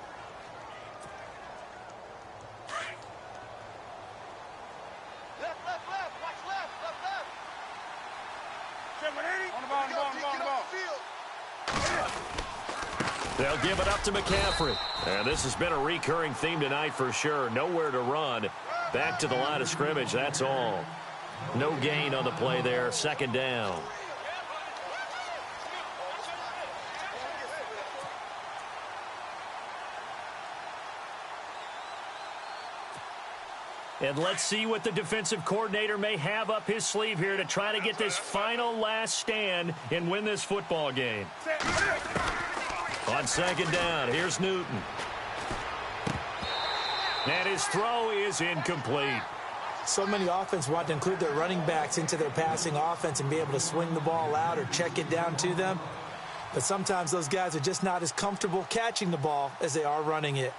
They'll give it up to McCaffrey. And this has been a recurring theme tonight for sure. Nowhere to run. Back to the line of scrimmage, that's all. No gain on the play there. 2nd down. And let's see what the defensive coordinator may have up his sleeve here to try to get this final last stand and win this football game. On 2nd down, here's Newton. And his throw is incomplete. So many offense want to include their running backs into their passing offense and be able to swing the ball out or check it down to them. But sometimes those guys are just not as comfortable catching the ball as they are running it.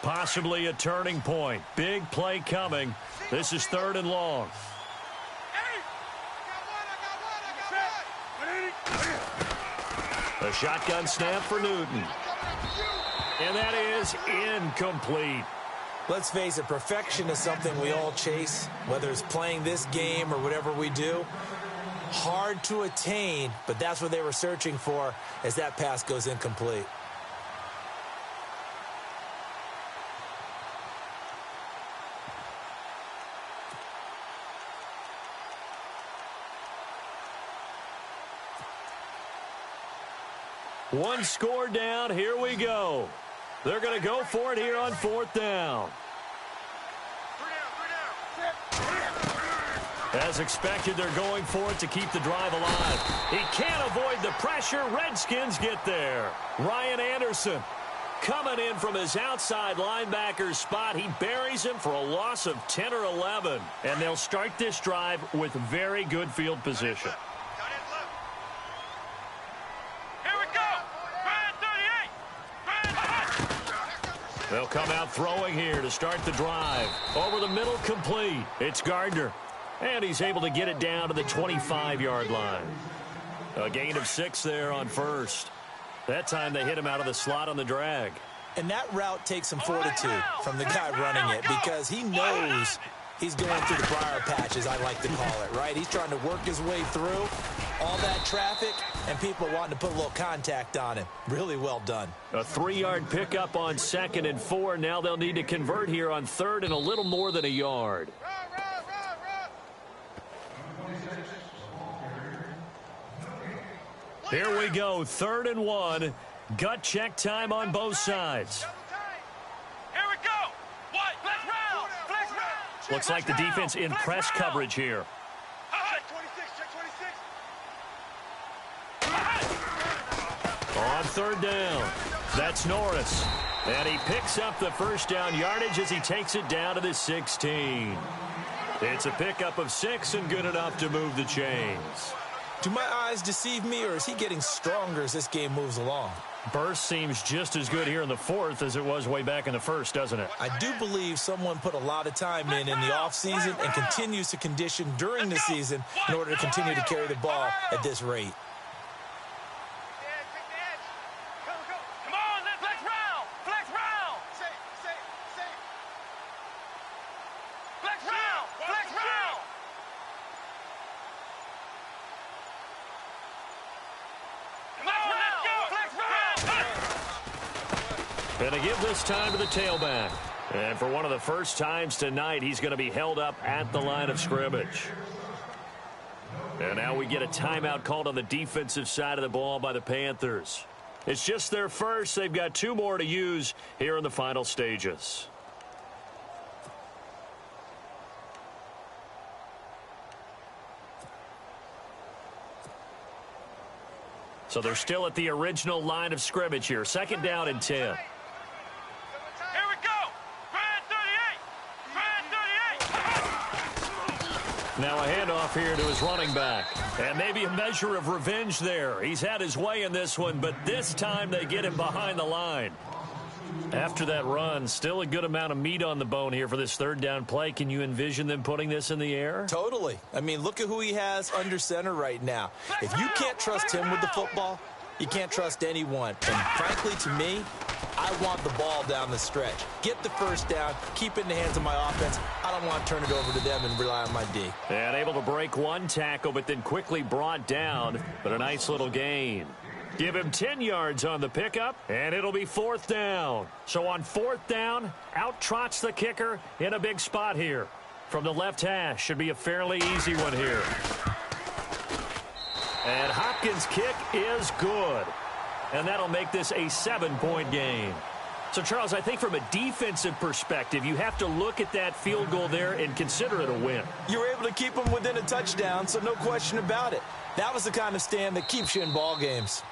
Possibly a turning point. Big play coming. This is 3rd and long. A shotgun snap for Newton. And that is incomplete. Let's face it, perfection is something we all chase, whether it's playing this game or whatever we do. Hard to attain, but that's what they were searching for as that pass goes incomplete. One score down. Here we go. They're going to go for it here on 4th down. As expected, they're going for it to keep the drive alive. He can't avoid the pressure. Redskins get there. Ryan Anderson coming in from his outside linebacker spot. He buries him for a loss of 10 or 11. And they'll start this drive with very good field position. They'll come out throwing here to start the drive. Over the middle, complete. It's Gardner. And he's able to get it down to the 25-yard line. A gain of 6 there on 1st. That time they hit him out of the slot on the drag. And that route takes some fortitude from the guy running it, because he knows he's going through the briar patches, I like to call it, right? He's trying to work his way through all that traffic and people wanting to put a little contact on him. Really well done. A 3-yard pickup on 2nd and 4. Now they'll need to convert here on 3rd and a little more than a yard. Here we go, 3rd and 1. Gut check time on both sides. Here we go. What? Flex round. Flex round. Looks like the defense in press coverage here. Check 26. Check 26. On 3rd down, that's Norris. And he picks up the 1st down yardage as he takes it down to the 16. It's a pickup of 6 and good enough to move the chains. Do my eyes deceive me, or is he getting stronger as this game moves along? Burst seems just as good here in the 4th as it was way back in the 1st, doesn't it? I do believe someone put a lot of time in the offseason and continues to condition during the season in order to continue to carry the ball at this rate. Come on, let's flex round. Flex round. Flex round. Flex round. Come on, let's go. Flex round. Gonna give this time to the tailback. And for one of the first times tonight, he's going to be held up at the line of scrimmage. And now we get a timeout called on the defensive side of the ball by the Panthers. It's just their first. They've got 2 more to use here in the final stages. So they're still at the original line of scrimmage here. 2nd down and 10. Here we go. Grand 38. Grand 38. Now a handoff here to his running back. And maybe a measure of revenge there. He's had his way in this one, but this time they get him behind the line. After that run, still a good amount of meat on the bone here for this 3rd down play. Can you envision them putting this in the air? Totally. I mean, look at who he has under center right now. If you can't trust him with the football, you can't trust anyone. And frankly, to me, I want the ball down the stretch. Get the 1st down, keep it in the hands of my offense. I don't want to turn it over to them and rely on my D. And able to break 1 tackle, but then quickly brought down. But a nice little gain. Give him 10 yards on the pickup, and it'll be 4th down. So on 4th down, out trots the kicker in a big spot here. From the left hash, should be a fairly easy one here. And Hopkins' kick is good. And that'll make this a 7-point game. So, Charles, I think from a defensive perspective, you have to look at that field goal there and consider it a win. You were able to keep them within a touchdown, so no question about it. That was the kind of stand that keeps you in ball games.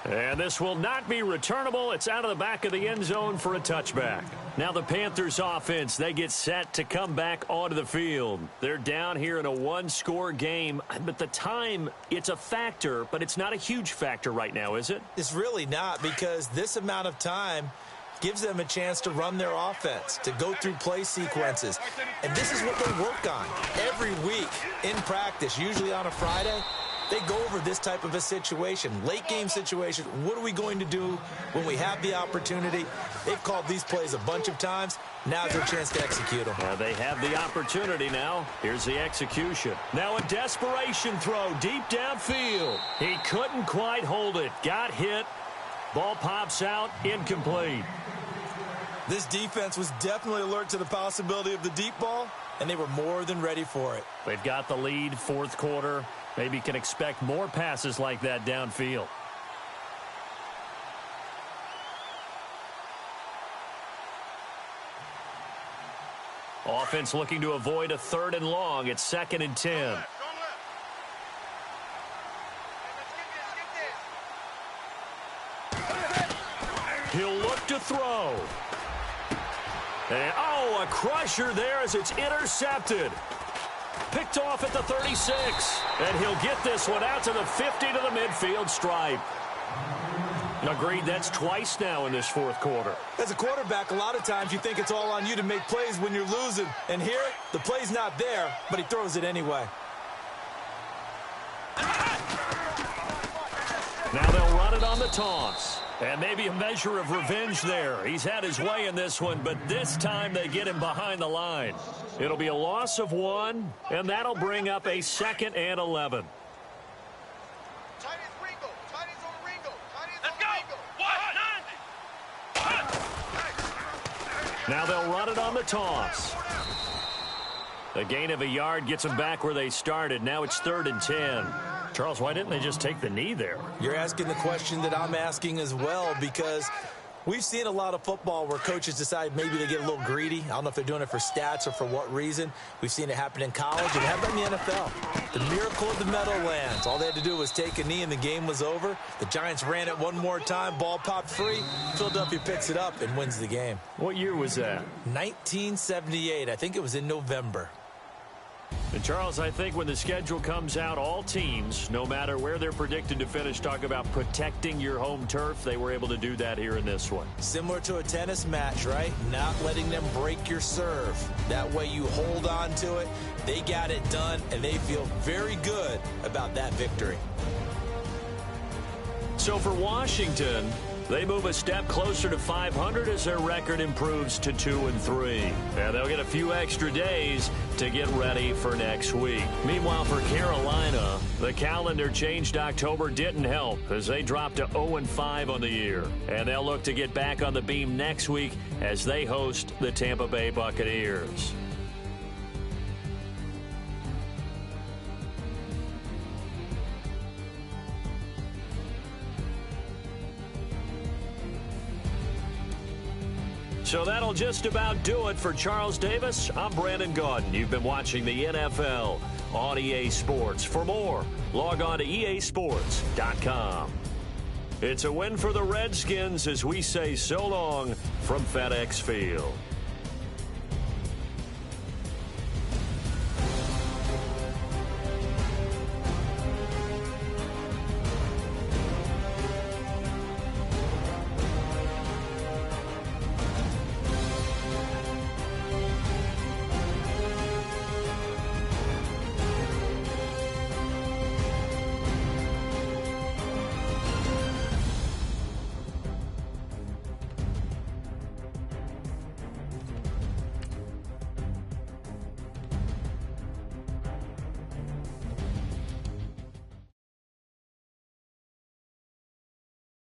And this will not be returnable. It's out of the back of the end zone for a touchback. Now the Panthers offense, they get set to come back onto the field. They're down here in a 1-score game. But the time, it's a factor, but it's not a huge factor right now, is it? It's really not, because this amount of time gives them a chance to run their offense, to go through play sequences. And this is what they work on every week in practice, usually on a Friday. They go over this type of a situation, late-game situation. What are we going to do when we have the opportunity? They've called these plays a bunch of times. Now's their chance to execute them. They have the opportunity now. Here's the execution. Now a desperation throw deep downfield. He couldn't quite hold it. Got hit. Ball pops out. Incomplete. This defense was definitely alert to the possibility of the deep ball, and they were more than ready for it. They've got the lead, 4th quarter. Maybe can expect more passes like that downfield. Offense looking to avoid a 3rd and long. It's 2nd and 10. He'll look to throw. And, a crusher there as it's intercepted. Picked off at the 36. And he'll get this one out to the 50 to the midfield stripe. Agreed, that's twice now in this 4th quarter. As a quarterback, a lot of times you think it's all on you to make plays when you're losing. And here, the play's not there, but he throws it anyway. Now they'll run it on the toss. And maybe a measure of revenge there. He's had his way in this one, but this time they get him behind the line. It'll be a loss of 1, and that'll bring up a 2nd and 11. Let's go. 190. Now they'll run it on the toss. A gain of a yard gets them back where they started. Now it's 3rd and 10. Charles, why didn't they just take the knee there? You're asking the question that I'm asking as well, because we've seen a lot of football where coaches decide maybe they get a little greedy. I don't know if they're doing it for stats or for what reason. We've seen it happen in college and it happened in the NFL. The miracle of the Meadowlands. All they had to do was take a knee and the game was over. The Giants ran it one more time. Ball popped free. Philadelphia picks it up and wins the game. What year was that? 1978. I think it was in November. And Charles, I think when the schedule comes out, all teams, no matter where they're predicted to finish, talk about protecting your home turf. They were able to do that here in this one. Similar to a tennis match, right? Not letting them break your serve. That way you hold on to it. They got it done, and they feel very good about that victory. So for Washington, They move a step closer to 500 as their record improves to 2-3. And they'll get a few extra days to get ready for next week. Meanwhile, for Carolina, the calendar changed October didn't help as they dropped to 0-5 on the year. And they'll look to get back on the beam next week as they host the Tampa Bay Buccaneers. So that'll just about do it for Charles Davis. I'm Brandon Gaudin. You've been watching the NFL on EA Sports. For more, log on to easports.com. It's a win for the Redskins as we say so long from FedEx Field.